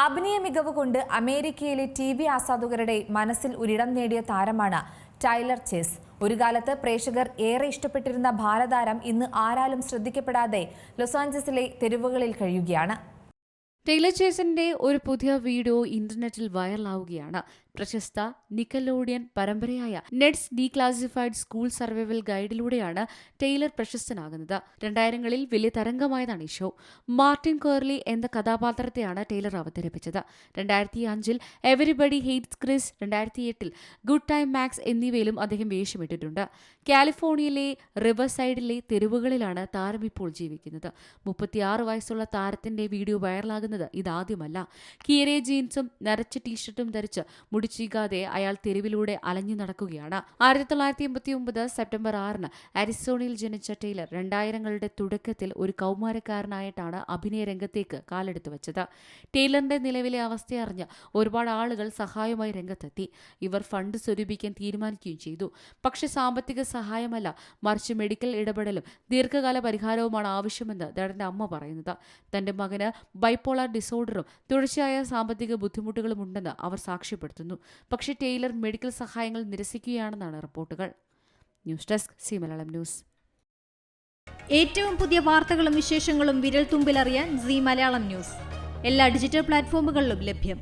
അഭിനയ മികവ് കൊണ്ട് അമേരിക്കയിലെ TV ആസ്വാദകരുടെ മനസ്സിൽ ഒരിടം നേടിയ താരമാണ് ടൈലർ ചേസ്. ഒരു കാലത്ത് പ്രേക്ഷകർ ഏറെ ഇഷ്ടപ്പെട്ടിരുന്ന ബാലതാരം ഇന്ന് ആരാലും ശ്രദ്ധിക്കപ്പെടാതെ ലോസ് ആഞ്ചലസിലെ തെരുവുകളിൽ കഴിയുകയാണ്. ടൈലർ ചേസിന്റെ ഒരു പുതിയ വീഡിയോ ഇന്റർനെറ്റിൽ വൈറലാവുകയാണ്. പ്രശസ്ത നിക്കലോഡിയൻ പരമ്പരയായ നെറ്റ്സ് ഡീക്ലാസിഫൈഡ് സ്കൂൾ സർവൈവൽ ഗൈഡിലൂടെയാണ് ടൈലർ പ്രശസ്തനാകുന്നത്. 2000-കളിൽ വലിയ തരംഗമായതാണ് ഈ ഷോ. മാർട്ടിൻ കേർലി എന്ന കഥാപാത്രത്തെയാണ് ടൈലർ അവതരിപ്പിച്ചത്. 2005-ൽ എവരിബഡി ഹേറ്റ്സ് ക്രിസ്, 2008-ൽ ഗുഡ് ടൈം മാക്സ് എന്നിവയിലും അദ്ദേഹം വേഷമിട്ടിട്ടുണ്ട്. കാലിഫോർണിയയിലെ റിവർസൈഡിലെ തെരുവുകളിലാണ് താരം ഇപ്പോൾ ജീവിക്കുന്നത്. 36 വയസ്സുള്ള താരത്തിന്റെ വീഡിയോ വൈറലാകുന്നത് ഇതാദ്യമല്ല. കീറിയ ജീൻസും നരച്ച ടീഷർട്ടും ധരിച്ച് മുടിച്ചീകാതെ അയാൾ തെരുവിലൂടെ അലഞ്ഞു നടക്കുകയാണ്. 1989 സെപ്റ്റംബർ 6-ന് അരിസോണയിൽ ജനിച്ച ടൈലർ 2000-കളുടെ തുടക്കത്തിൽ ഒരു കൗമാരക്കാരനായിട്ടാണ് അഭിനയ രംഗത്തേക്ക് കാലെടുത്തു വച്ചത്. ടൈലറിന്റെ നിലവിലെ അവസ്ഥയറിഞ്ഞ് ഒരുപാട് ആളുകൾ സഹായമായി രംഗത്തെത്തി. ഇവർ ഫണ്ട് സ്വരൂപിക്കാൻ തീരുമാനിക്കുകയും ചെയ്തു. പക്ഷേ സാമ്പത്തിക സഹായമല്ല, മറിച്ച് മെഡിക്കൽ ഇടപെടലും ദീർഘകാല പരിഹാരവുമാണ് ആവശ്യമെന്ന് നടന്റെ അമ്മ പറയുന്നത്. തന്റെ മകന് ബൈപ്പോളാർ ഡിസോർഡറും തുടർച്ചയായ സാമ്പത്തിക ബുദ്ധിമുട്ടുകളും ഉണ്ടെന്ന് അവർ സാക്ഷ്യപ്പെടുത്തുന്നു. പക്ഷേ ടൈലർ മെഡിക്കൽ സഹായങ്ങൾ നിരസിക്കുകയാണെന്നാണ് റിപ്പോർട്ടുകൾ. News desk C Malayalam news. ഏറ്റവും പുതിയ വാർത്തകളും വിശേഷങ്ങളും വിരൽ തുമ്പിലറിയാൻ സി മലയാളം ന്യൂസ് എല്ലാ ഡിജിറ്റൽ പ്ലാറ്റ്ഫോമുകളിലും ലഭ്യം.